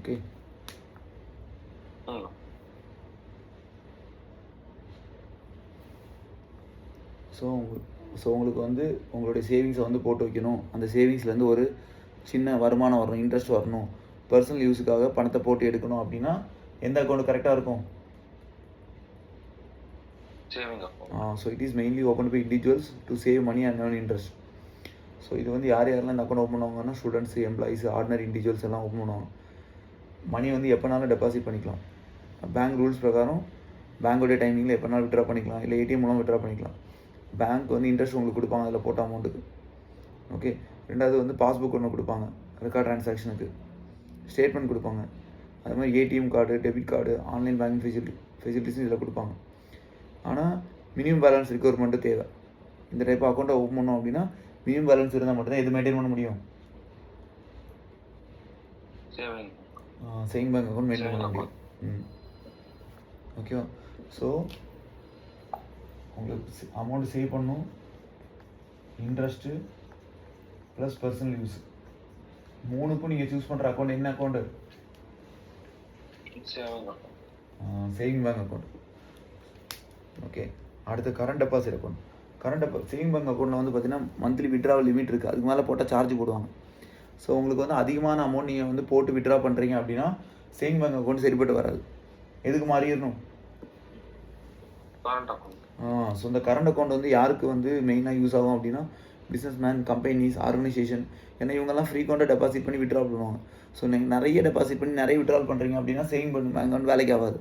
Okay. So உங்களுக்கு வந்து உங்களுடைய சேவிங்ஸை வந்து போட்டு வைக்கணும். அந்த சேவிங்ஸ்லேருந்து ஒரு சின்ன வருமானம் வரணும், இன்ட்ரெஸ்ட் வரணும், பர்சனல் யூஸுக்காக பணத்தை போட்டு எடுக்கணும் அப்படின்னா எந்த அக்கௌண்ட் கரெக்டாக இருக்கும்? So it is mainly open by individuals to save money and earn interest. So இது வந்து யார் யாரெல்லாம் இந்த அக்கௌண்ட் ஓப்பன் பண்ணுவாங்கன்னா ஸ்டூடெண்ட்ஸு, எம்ப்ளாயிஸ், ஆர்டினரி இண்டிவிஜுவல்ஸ் எல்லாம் ஓப்பன் பண்ணுவாங்க. மணி வந்து எப்போனாலும் டெபாசிட் பண்ணிக்கலாம். பேங்க் ரூல்ஸ் பிரகாரம் பேங்க்கோடைய டைமிங்கில் எப்போனாலும் விட்ரா பண்ணிக்கலாம், இல்லை ஏடிஎம் மூலம் விட்ரா பண்ணிக்கலாம். பேங்க் வந்து இன்ட்ரெஸ்ட் உங்களுக்கு கொடுப்பாங்க அதில் போட்ட அமௌண்ட்டுக்கு. ஓகே. ரெண்டாவது வந்து பாஸ்புக் ஒன்று கொடுப்பாங்க ரெக்கார்ட் ட்ரான்சாக்ஷனுக்கு, ஸ்டேட்மெண்ட் கொடுப்பாங்க. அது மாதிரி ATM card, debit card, online banking ஃபெசிலிட்டிஸும் இதில் கொடுப்பாங்க. ஆனால் மினிமம் பேலன்ஸ் ரிக்வயர்மெண்ட்டு தேவை. இந்த டைப் அக்கௌண்ட்டை ஓப்பன் பண்ணோம் அப்படின்னா மினிமம் பேலன்ஸ் இருந்தால் மட்டும்தான் எது மெயின்டைன் பண்ண முடியும்? சேவிங் பேங்க் அக்கௌண்ட் மெயின்டைன் பண்ண முடியும். ஓகேவா? ஸோ உங்களுக்கு அமௌண்ட் சேவ் பண்ணணும், இன்ட்ரெஸ்ட்டு ப்ளஸ் பர்சனல் யூஸ், மூணுக்கும் நீங்கள் சூஸ் பண்ணுற அக்கௌண்ட் என்ன account? Saving bank account. Okay. அடுத்து current deposit account. Saving bank அக்கௌண்ட்டில் வந்து பார்த்தீங்கன்னா மந்த்லி விட்ராவல் லிமிட் இருக்குது. அதுக்கு மேலே போட்டால் சார்ஜ் போடுவாங்க. ஸோ உங்களுக்கு வந்து அதிகமான அமௌண்ட் நீங்கள் வந்து போட்டு விட்ரா பண்ணுறீங்க அப்படின்னா சேவிங் பேங்க் அக்கௌண்ட் சரிப்பட்டு வராது. எதுக்கு மாறிடணும்? ஸோ இந்த கரண்ட் அக்கௌண்ட் வந்து யாருக்கு வந்து மெயினாக யூஸ் ஆகும் அப்படின்னா பிஸ்னஸ் மேன், கம்பெனிஸ், ஆர்கனைசேஷன். ஏன்னா இவங்கெல்லாம் ஃப்ரீக்வெண்ட்டாக டெபாசிட் பண்ணி விட்ரா பண்ணுவாங்க. ஸோ நீங்கள் நிறைய டெபாசிட் பண்ணி நிறைய விட்ரால் பண்ணுறீங்க அப்படின்னா சேவிங் பேங்க் அக்கௌண்ட் வேலைக்கு ஆகாது.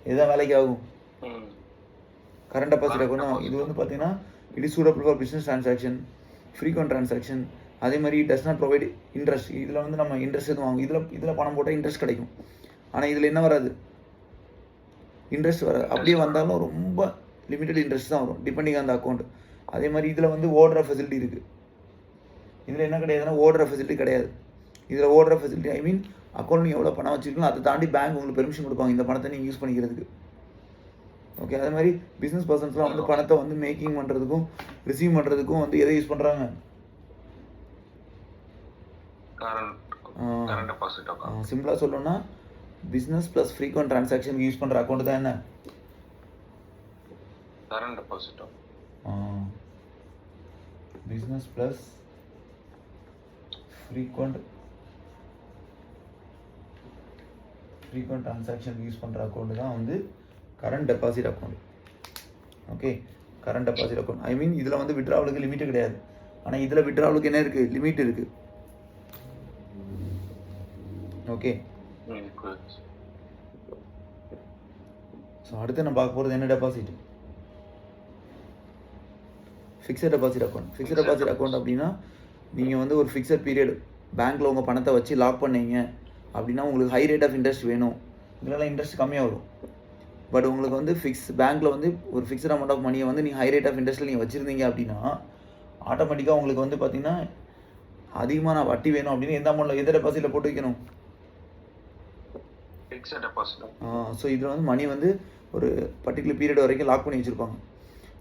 இதுதான் வேலைக்கு ஆகும் கரண்ட் டெபாசிட் அக்கௌண்ட். இது வந்து பார்த்தீங்கன்னா it is suitable for business transaction, frequent transaction. அதே மாதிரி டஸ் நாட் ப்ரொவைட் இன்ட்ரெஸ்ட். இதில் வந்து நம்ம இன்ட்ரெஸ்ட் எதுவும் வாங்குவோம். இதில் பணம் போட்டால் இன்ட்ரெஸ்ட் கிடைக்கும். ஆனால் இதில் என்ன வராது? இன்ட்ரெஸ்ட் வராது. அப்படியே வந்தாலும் ரொம்ப லிமிட்டட் இன்ட்ரெஸ்ட் தான் வரும் டிபெண்டிங் ஆன் த அக்கௌண்ட். அதே மாதிரி இதில் வந்து ஓடுற ஃபெசிலிட்டி இருக்குது. இதில் என்ன கிடையாதுன்னா ஓடுற ஃபெசிலிட்டி கிடையாது. இதில் ஓடுற ஃபெசிலிட்டி ஐ மீன் அக்கௌண்ட் நீங்கள் எவ்வளோ பணம் வச்சுருக்கீங்களோ அதை தாண்டி பேங்க் உங்களுக்கு பெர்மிஷன் கொடுப்பாங்க இந்த பணத்தை நீங்கள் யூஸ் பண்ணிக்கிறதுக்கு. ஓகே. அதே மாதிரி பிஸ்னஸ் பர்சன்ஸ்லாம் வந்து பணத்தை வந்து மேக்கிங் பண்ணுறதுக்கும் ரிசீவ் பண்ணுறதுக்கும் வந்து எதை யூஸ் பண்ணுறாங்க? சிம்பிளாக சொல்லணும்னா business plus frequent transaction use பண்ணுற அக்கௌண்ட் தான் என்ன? Current deposit. Business plus frequent transaction use பண்ணுற அக்கௌண்ட் தான் வந்து current deposit account. Okay. Current deposit account I mean இதில் வந்து விட்ராவலுக்கு லிமிட்டு கிடையாது. ஆனால் இதில் விட்ராவலுக்கு என்ன இருக்குது? லிமிட் இருக்குது. ஓகே. ஸோ அடுத்து நான் பார்க்க போகிறது என்ன deposit? Fixed deposit account. Fixed deposit account அப்படின்னா நீங்கள் வந்து ஒரு ஃபிக்ஸட் பீரியட் பேங்க்கில் உங்கள் பணத்தை வச்சு லாக் பண்ணீங்க அப்படின்னா உங்களுக்கு ஹை ரேட் ஆஃப் இன்ட்ரெஸ்ட் வேணும். இதெல்லாம் இன்ட்ரெஸ்ட் கம்மியாக வரும். பட் உங்களுக்கு வந்து பேங்க்கில் வந்து ஒரு ஃபிக்ஸட் அமௌண்ட் ஆஃப் மணியை வந்து நீங்கள் ஹை ரேட் ஆஃப் இன்ட்ரெஸ்ட்டில் நீங்கள் வச்சுருந்தீங்க அப்படின்னா ஆட்டோமேட்டிக்காக உங்களுக்கு வந்து பார்த்தீங்கன்னா அதிகமான வட்டி வேணும் அப்படின்னு எந்த அமௌண்ட்டில் எந்த டெபாசிட்டில் போட்டு வைக்கணும்? Fixed deposit. ஸோ இதில் வந்து மணி வந்து ஒரு பர்டிகுலர் பீரியட் வரைக்கும் லாக் பண்ணி வச்சுருப்பாங்க.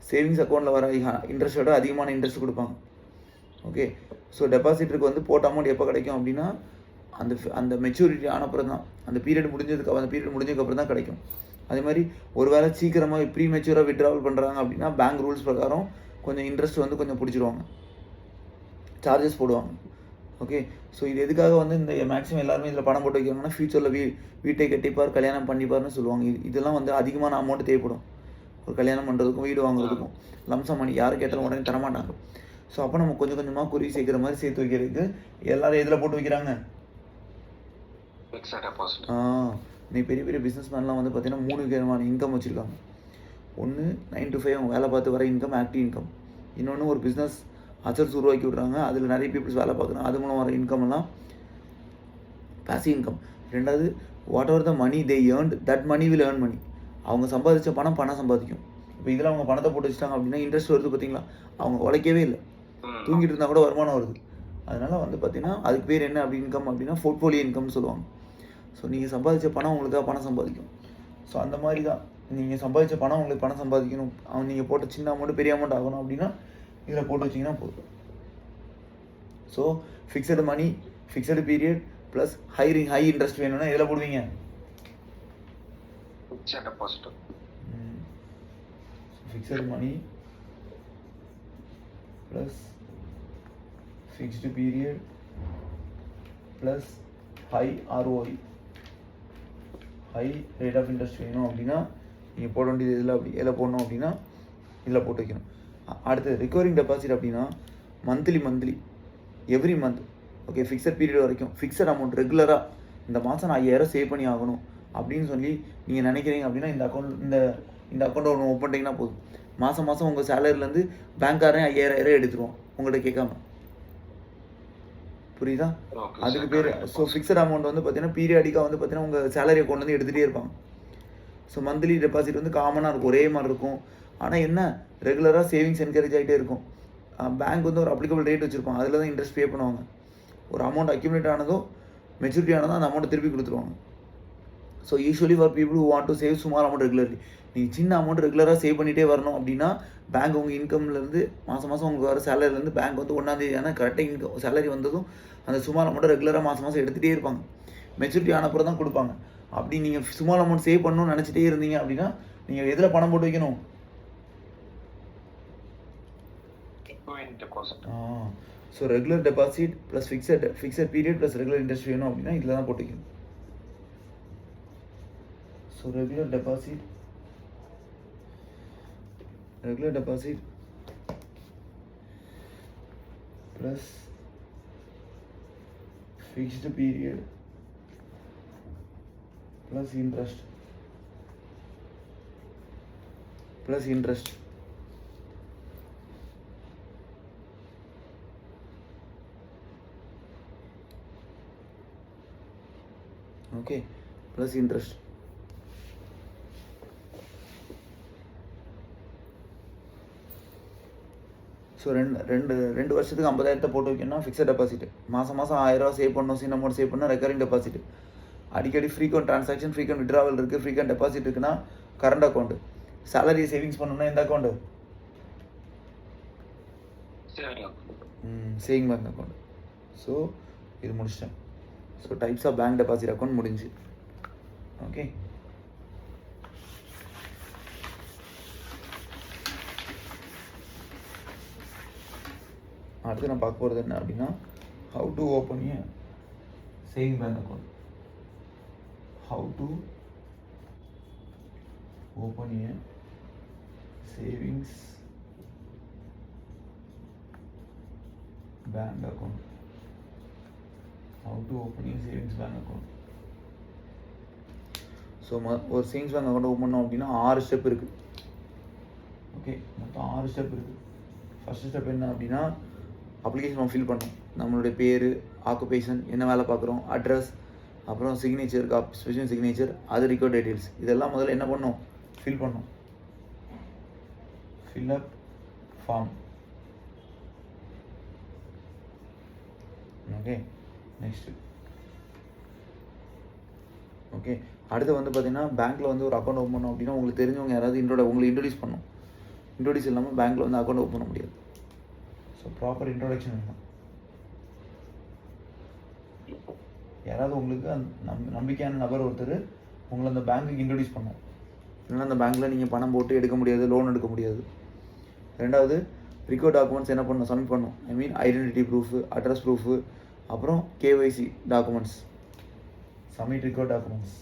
சேவிங்ஸ் அக்கௌண்ட்டில் வர இன்ட்ரெஸ்ட்டோட அதிகமான இன்ட்ரெஸ்ட் கொடுப்பாங்க. ஓகே. ஸோ டெபாசிட்டருக்கு வந்து போட்ட அமௌண்ட் எப்போ கிடைக்கும் அப்படின்னா அந்த மெச்சூரிட்டி ஆனப்புறம் தான், அந்த பீரியட் முடிஞ்சதுக்கப்புறம் தான் கிடைக்கும். அதே மாதிரி ஒரு வேளை சீக்கிரமாக ப்ரீ மெச்சூராக விட்ராவல் பண்ணுறாங்க அப்படின்னா பேங்க் ரூல்ஸ் பிரகாரம் கொஞ்சம் இன்ட்ரெஸ்ட் வந்து கொஞ்சம் பிடிச்சிருவாங்க, சார்ஜஸ் போடுவாங்க. ஓகே. ஸோ இது எதுக்காக வந்து இந்த மேக்ஸிமம் எல்லாருமே இதில் பணம் போட்டு வைக்கிறாங்கன்னா ஃபியூச்சரில் வீட்டை கட்டிப்பார், கல்யாணம் பண்ணிப்பார்னு சொல்லுவாங்க. இதெல்லாம் வந்து அதிகமான அமௌண்ட் தேவைப்படும் ஒரு கல்யாணம் பண்ணுறதுக்கும் வீடு வாங்குறதுக்கும். லம்சம் மணி யாரும் கேட்டாலும் உடனே தரமாட்டாங்க. ஸோ அப்போ நம்ம கொஞ்சம் கொஞ்சமாக குருவி சேர்க்குற மாதிரி சேர்த்து வைக்கிறதுக்கு எல்லாரும் எதில் போட்டு வைக்கிறாங்க? நீ பெரிய பெரிய பிஸ்னஸ் மேன்லாம் வந்து பார்த்தீங்கன்னா 3 விதமான இன்கம் வச்சுருக்காங்க. ஒன்று 9 to 5 அவங்க வேலை பார்த்து வர இன்கம், ஆக்டிவ் இன்கம். இன்னொன்று ஒரு பிஸ்னஸ் அசட்ஸ் உருவாக்கி விட்றாங்க, அதில் நிறைய பீப்புள்ஸ் வேலை பார்க்குறாங்க, அது மூலம் வர இன்கம் எல்லாம் பாசிவ் இன்கம். ரெண்டாவது whatever the money they earned that money will earn money. அவங்க சம்பாதிச்ச பணம் சம்பாதிக்கும். இப்போ இதில் அவங்க பணத்தை போட்டு வச்சுட்டாங்க அப்படின்னா இன்ட்ரெஸ்ட் வருது பார்த்தீங்களா? அவங்க உழைக்கவே இல்லை, தூங்கிட்டு இருந்தால் கூட வருமானம் வருது. அதனால் வந்து பார்த்தீங்கன்னா அதுக்கு பேர் என்ன அப்படி இன்கம் அப்படின்னா போர்ட்ஃபோலியோ இன்கம்னு சொல்லுவாங்க. ஸோ நீங்கள் சம்பாதிச்ச பணம் உங்களுக்காக பணம் சம்பாதிக்கும். ஸோ அந்த மாதிரி தான் நீங்கள் சம்பாதிச்ச பணம் உங்களுக்கு பணம் சம்பாதிக்கணும். நீங்கள் போட்ட சின்ன அமௌண்ட்டு பெரிய அமௌண்ட் ஆகணும் அப்படின்னா இதில் போட்டு வச்சிங்கன்னா போதும். So fixed money, fixed period, plus high interest வேணும்னா எதில் போடுவீங்க? Fixed deposit. Fixed money plus fixed period plus high ROI, high rate of interest வேணும் அப்படின்னா நீங்கள் போட வேண்டியது இதில் எதில் போடணும் அப்படின்னா இதில் போட்டு வைக்கணும். அடுத்தது ரிகவரிங் டெபாசிட் அப்படின்னா monthly every month, okay, fixed period வரைக்கும் ஃபிக்ஸட் அமௌண்ட் ரெகுலராக இந்த மாதம் நான் 5000 சேவ் பண்ணி ஆகணும் அப்படின்னு சொல்லி நீங்கள் நினைக்கிறீங்க அப்படின்னா இந்த அக்கௌண்ட்டை ஒன்று ஓப்பன் பண்ணிங்கன்னா போதும். மாதம் உங்கள் சேலரிலேருந்து பேங்க்காரன் 5000 எடுத்துருவோம் உங்கள்கிட்ட கேட்காம. புரியுதா? அதுக்கு பேர் ஸோ ஃபிக்ஸட் அமௌண்ட் வந்து பார்த்தீங்கன்னா பீரியாடிக்காக வந்து பார்த்தீங்கன்னா உங்கள் சேலரி அக்கௌண்ட்லேருந்து எடுத்துகிட்டே இருப்பாங்க. ஸோ மந்த்லி டெபாசிட் வந்து காமனாக இருக்கும், ஒரே மாதிரி இருக்கும். ஆனால் என்ன, ரெகுலராக சேவிங்ஸ் என்கரேஜ் ஆகிட்டே இருக்கும். பேங்க் வந்து ஒரு அப்ளிகபிள் ரேட் வச்சுருப்பாங்க, அதில் தான் இன்ட்ரெஸ்ட் பே பண்ணுவாங்க. ஒரு அமௌண்ட் அக்யூமுலேட் ஆனதோ மெச்சூரிட்டி ஆனதோ அந்த அமௌண்ட்டை திருப்பி கொடுத்துருவாங்க. So usually for people who want to save small amount regularly, நீங்கள் சின்ன அமௌண்ட் ரெகுலராக சேவ் பண்ணிகிட்டே வரணும் அப்படின்னா பேங்க் உங்கள் இன்கம்லேருந்து மாதம் உங்களுக்கு வர சேலரிலேருந்து பேங்க் வந்து 1ஆம் தேதி ஆனால் கரெக்டாக இன்கம் சேலரி வந்ததும் அந்த ஸ்மால் அமௌண்ட்டை ரெகுலராக மாதம் எடுத்துகிட்டே இருப்பாங்க. மெச்சூரிட்டி ஆனப்புறம் தான் கொடுப்பாங்க. அப்படி நீங்கள் ஸ்மால் அமௌண்ட் சேவ் பண்ணணும்னு நினச்சிட்டே இருந்தீங்க அப்படின்னா நீங்கள் எதில் பணம் போட்டு வைக்கணும்? So regular deposit plus fixed period plus regular interest வேணும் அப்படின்னா இதில் தான் போட்டு வைக்கணும். So regular deposit plus fixed period plus interest okay, plus interest. So ரெண்டு வருஷத்துக்கு 50,000 போட்டு வைக்கணும்னா ஃபிக்ஸட் டெபாசிட். மாதம் 1000 சேவ் பண்ணணும், சின்ன அமௌண்ட் சேவ் பண்ணால் ரெக்கரிங் டெபாசிட். அடிக்கடி ஃப்ரீக்வெண்ட் ட்ரான்சாக்ஷன், ஃப்ரீக்வெண்ட் விட்ராவல் இருக்குது, ஃப்ரீக்வெண்ட் டெபாசிட் இருக்குன்னா கரண்ட் அக்கௌண்ட்டு. சேலரி சேவிங்ஸ் பண்ணணும்னா எந்த account? Saving bank account. So இது முடிச்சிட்டேன். So types of bank deposit account முடிஞ்சு. ஓகே, அடுத்து நான் பார்க்க போகிறது என்ன அப்படின்னா how to open a saving bank account. How to open a savings bank account. How to open a savings bank account. So ஒரு சேவிங்ஸ் பேங்க் அக்கௌண்ட் ஓப்பன் பண்ணோம் அப்படின்னா 6 ஸ்டெப் இருக்குது. ஓகே, மொத்தம் 6 ஸ்டெப் இருக்குது. ஃபஸ்ட்டு ஸ்டெப் என்ன அப்படின்னா application form fill பண்ணணும். நம்மளுடைய பேர், ஆக்குபேஷன், என்ன வேலை பார்க்குறோம், அட்ரஸ், அப்புறம் சிக்னேச்சர், ஸ்பெஷல் சிக்னேச்சர், அது ரெக்கார்ட் டீட்டெயில்ஸ், இதெல்லாம் முதல்ல என்ன பண்ணணும், ஃபில் பண்ணணும். Fill up form. Okay, next okay, அடுத்து வந்து பார்த்தீங்கன்னா பேங்க்கில் வந்து ஒரு அக்கௌண்ட் ஓப்பன் பண்ணோம் அப்படின்னா உங்களுக்கு தெரிஞ்சவங்க யாராவது உங்களை இன்ட்ரோடியூஸ் பண்ணணும். இன்ட்ரோடியூஸ் இல்லாமல் பேங்க்கில் வந்து அக்கௌண்ட் ஓப்பன் பண்ண முடியாது. ஸோ ப்ராப்பர் இன்ட்ரோடக்ஷன் வேணும். யாராவது உங்களுக்கு நம்பிக்கையான நபர் ஒருத்தர் உங்களை அந்த பேங்க்குக்கு இன்ட்ரடியூஸ் பண்ணணும். இல்லைன்னா அந்த பேங்க்கில் நீங்கள் பணம் போட்டு எடுக்க முடியாது, லோன் எடுக்க முடியாது. ரெண்டாவது ரிகார்ட் டாக்குமெண்ட்ஸ் என்ன பண்ணணும், சப்மிட் பண்ணணும். I mean identity proof, address proof, அப்புறம் KYC documents. Submit record documents.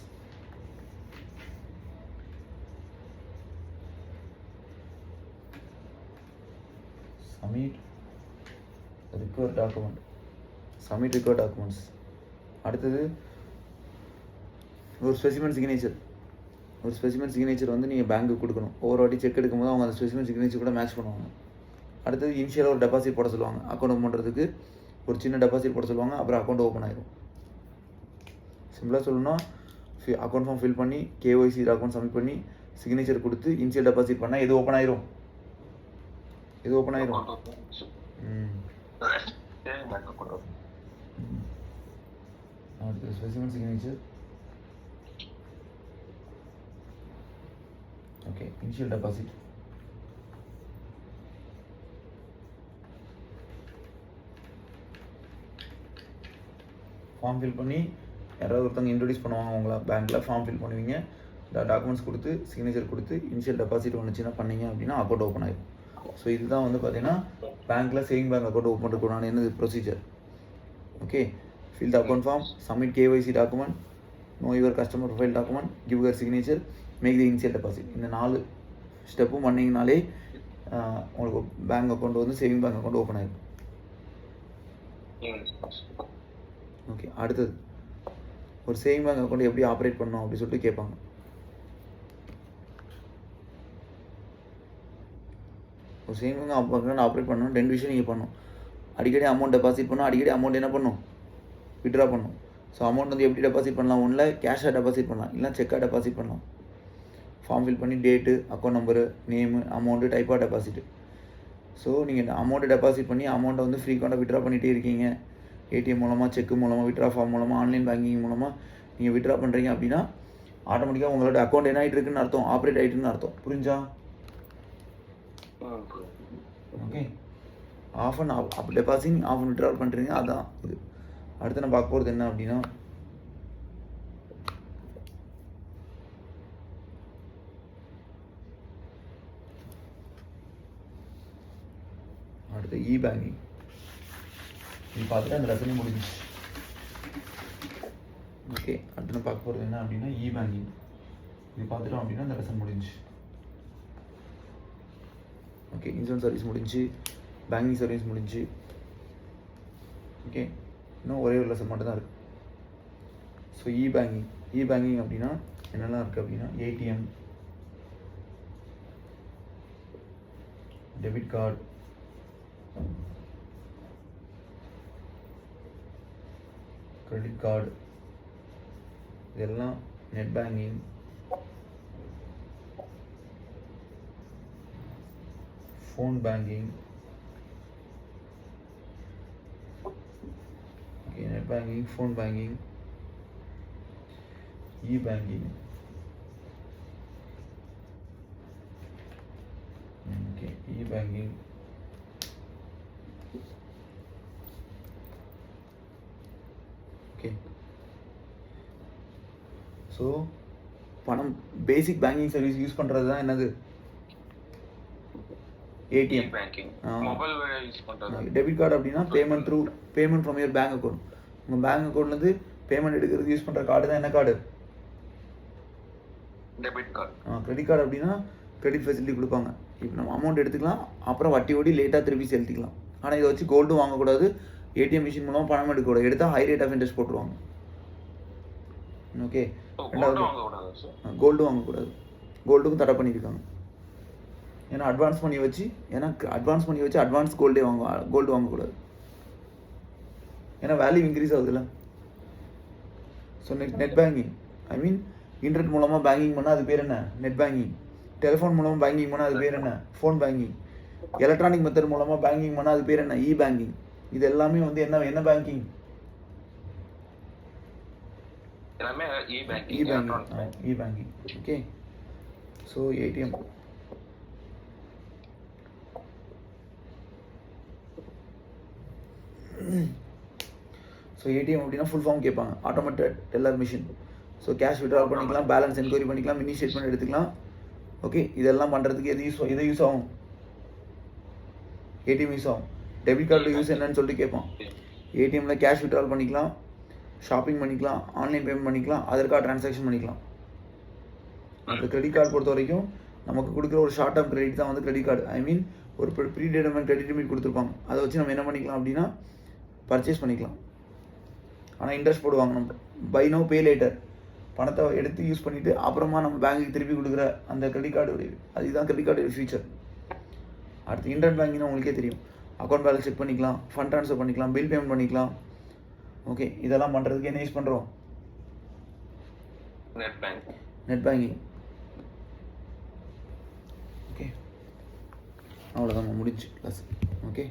Submit record documents. அடுத்தது ஒரு ஸ்பெசிமென் சிக்னேச்சர் வந்து நீங்கள் பேங்க்குக்கு கொடுக்கணும். ஒவ்வொரு வாட்டி செக் எடுக்கும்போது அவங்க அந்த ஸ்பெசிமென் சிக்னேச்சர் கூட மேட்ச் பண்ணுவாங்க. அடுத்தது இனிஷியலாக ஒரு டெபாசிட் போட சொல்லுவாங்க. அக்கௌண்ட் ஓப்பன் பண்ணுறதுக்கு ஒரு சின்ன டெபாசிட் போட சொல்லுவாங்க. அப்புறம் அக்கௌண்ட் ஓப்பன் ஆயிடும். சிம்பிளாக சொல்லணும்னா அக்கௌண்ட் ஃபார்ம் ஃபில் பண்ணி கேஒய்சி அக்கௌண்ட் சப்மிட் பண்ணி சிக்னேச்சர் கொடுத்து இனிஷியல் டெபாசிட் பண்ணால் எது ஓப்பன் ஆயிரும். அடுத்தது specimen signature. Okay, initial deposit. Form fill பண்ணி யாராவது ஒருத்தவங்க இன்ட்ரடியூஸ் பண்ணுவாங்க உங்களை பேங்க்கில், ஃபார்ம் ஃபில் பண்ணுவீங்க, டாக்குமெண்ட்ஸ் கொடுத்து சிக்னேச்சர் கொடுத்து இனிஷியல் டெபாசிட் வந்துச்சுன்னா பண்ணீங்க அப்படின்னா அக்கௌண்ட் ஓப்பன் ஆகிடும். ஸோ இதுதான் வந்து பார்த்தீங்கன்னா பேங்க்கில் சேவிங் பேங்க் அக்கௌண்ட் ஓப்பன் பண்ணுறதுக்கான என்னது procedure. Okay, fill the account form, submit KYC document, know your customer profile document, give your signature, make the initial deposit. இந்த 4 ஸ்டெப்பும் பண்ணிங்கனாலே உங்களுக்கு பேங்க் அக்கௌண்ட் வந்து சேவிங் பேங்க் அக்கௌண்ட் ஓப்பன் ஆகிடும். Okay, அடுத்தது ஒரு சேவிங் பேங்க் அக்கௌண்ட் எப்படி operate பண்ணணும் அப்படின்னு சொல்லிட்டு கேட்பாங்க. ஒரு சேவிங் பேங்க் அக்கௌண்ட் ஆப்ரேட் பண்ணணும் 2 விஷயம் நீங்கள் பண்ணணும். அடிக்கடி அமௌண்ட் டெபாசிட் பண்ணணும், அடிக்கடி அமௌண்ட் என்ன பண்ணணும், விட்ரா பண்ணணும். ஸோ அமௌண்ட் வந்து எப்படி டெபாசிட் பண்ணலாம், ஒன்றில் கேஷாக டெபாசிட் பண்ணலாம், இல்லை செக்காக டெபாசிட் பண்ணலாம். ஃபார்ம் ஃபில் பண்ணி date, account number, name, amount, டைப்பாக டெபாசிட்டு. ஸோ நீங்கள் அமௌண்ட்டை டெபாசிட் பண்ணி அமௌண்ட்டை வந்து ஃப்ரீக்வெண்ட்டாக விட்ரா பண்ணிகிட்டே இருக்கீங்க, ஏடிஎம் மூலமாக, செக்கு மூலமாக, விட்ரா ஃபார்ம் மூலமாக, ஆன்லைன் பேங்கிங் மூலமாக நீங்கள் விட்ரா பண்ணுறீங்க அப்படின்னா ஆட்டோமேட்டிக்காக உங்களோட அக்கௌண்ட் என்ன ஆகிட்டு இருக்குன்னு அர்த்தம், ஆப்ரேட் ஆகிட்டுன்னு அர்த்தம். புரிஞ்சா? Okay, off and up deposit off and withdraw பண்ணுறீங்க, அதான் இது. அடுத்து நான் பார்க்க போகிறது என்ன அப்படின்னா அடுத்து இ பேங்கிங். இது பார்த்துட்டு அந்த லெசனே முடிஞ்சிச்சு. ஓகே, அடுத்து நான் பார்க்க போகிறது என்ன அப்படின்னா இ பேங்கிங். இது பார்த்துட்டோம் அப்படின்னா அந்த லெசன் முடிஞ்சிச்சு. ஓகே, இன்சூரன்ஸ் சர்வீஸ் முடிஞ்சு, பேங்கிங் சர்வீஸ் முடிஞ்சு. ஓகே, இன்னும் ஒரே ஒரு லெசன் மட்டும் தான் இருக்குது. ஸோ இ பேங்கிங் அப்படின்னா என்னெல்லாம் இருக்குது அப்படின்னா ATM, debit card, credit card, இதெல்லாம் net banking, phone banking, okay, net banking, phone banking, e-banking, okay, e-banking, okay. So பணம் பேசிக் பேங்கிங் சர்வீஸ் யூஸ் பண்ணுறது தான் என்னது, ஏடிஎம் பேங்கிங், மொபைல் யூஸ் பண்றது. டெபிட் கார்டு அப்படின்னா payment from your bank account. உங்கள் bank அக்கௌண்ட்லேருந்து payment எடுக்கிறது யூஸ் பண்ணுற கார்டு தான் என்ன card, debit card. Credit card அப்படின்னா கிரெடிட் ஃபெசிலிட்டி கொடுப்பாங்க. இப்போ நம்ம அமௌண்ட் எடுத்துக்கலாம், அப்புறம் வட்டி ஓடி லேட்டாக திருப்பி செலுத்திக்கலாம். ஆனால் இதை வச்சு கோல்டும் வாங்கக்கூடாது, ஏடிஎம் மிஷின் மூலமாக பணம் எடுக்கக்கூடாது. எடுத்தால் ஹை ரேட் ஆஃப் இன்ட்ரெஸ்ட் போட்டுருவாங்க. ஓகே, கோல்டும் வாங்கக்கூடாது, கோல்டுக்கும் தடை பண்ணியிருக்காங்க. ஏன்னா அட்வான்ஸ் பண்ணி வச்சு அட்வான்ஸ் கோல்டு வாங்கக்கூடாது. ஏன்னா வேல்யூ இன்க்ரீஸ் ஆகுதுல்ல. So net banking, I mean internet மூலமாக பேங்கிங் பண்ணால் அது பேர் என்ன, நெட் பேங்கிங். டெலிஃபோன் மூலமாக பேங்கிங் பண்ணால் அது பேர் என்ன, ஃபோன் பேங்கிங். எலக்ட்ரானிக் மெத்தட் மூலமாக பேங்கிங் பண்ணால் அது பேர் என்ன, இ பேங்கிங். இது எல்லாமே வந்து என்ன பேங்கிங், இ banking. Okay, so ATM, so ATM அப்படின்னா ஃபுல் ஃபார்ம் கேட்பாங்க, automated teller machine. So cash withdraw பண்ணிக்கலாம், பேலன்ஸ் என்கொயரி பண்ணிக்கலாம், மினி ஸ்டேட்மெண்ட் எடுத்துக்கலாம். ஓகே, இதெல்லாம் பண்ணுறதுக்கு எது யூஸ் ஆகும், ஏடிஎம் யூஸ் ஆகும். டெபிட் கார்டு யூஸ் என்னன்னு சொல்லிட்டு கேட்பான். ஏடிஎம்மில் கேஷ் விட்ரால் பண்ணிக்கலாம், ஷாப்பிங் பண்ணிக்கலாம், ஆன்லைன் பேமெண்ட் பண்ணிக்கலாம், ஆதார் கார்டு ட்ரான்சாக்ஷன் பண்ணிக்கலாம். அந்த கிரெடிட் கார்டு பொறுத்த வரைக்கும் நமக்கு கொடுக்குற ஒரு ஷார்ட் டேர்ம் கிரெடிட் தான் வந்து கிரெடிட் கார்டு. ஐ மீன் ஒரு ப்ரீடெட்டர்மைன்ட் கிரெடிட் லிமிட் கொடுத்துருப்பாங்க. அதை வச்சு நம்ம என்ன பண்ணிக்கலாம் அப்படின்னா பர்ச்சேஸ் பண்ணிக்கலாம். ஆனால் இன்ட்ரெஸ்ட் போடுவாங்க. நம்ம பை நோ பே லேட்டர், பணத்தை எடுத்து யூஸ் பண்ணிவிட்டு அப்புறமா நம்ம பேங்க்குக்கு திருப்பி கொடுக்குற அந்த கிரெடிட் கார்டு, அதுதான் கிரெடிட் கார்டு ஃபியூச்சர். அடுத்து இன்டர்நெட் பேங்கிங்னா உங்களுக்கே தெரியும், அக்கௌண்ட் பேலன்ஸ் செக் பண்ணிக்கலாம், ஃபண்ட் ட்ரான்ஸ்ஃபர் பண்ணிக்கலாம், பில் பேமெண்ட் பண்ணிக்கலாம். ஓகே, இதெல்லாம் பண்ணுறதுக்கு என்ன யூஸ் பண்ணுறோம், நெட் பேங்கிங். ஓகே, அவ்வளோதான் முடிஞ்சு கிளாஸ். ஓகே.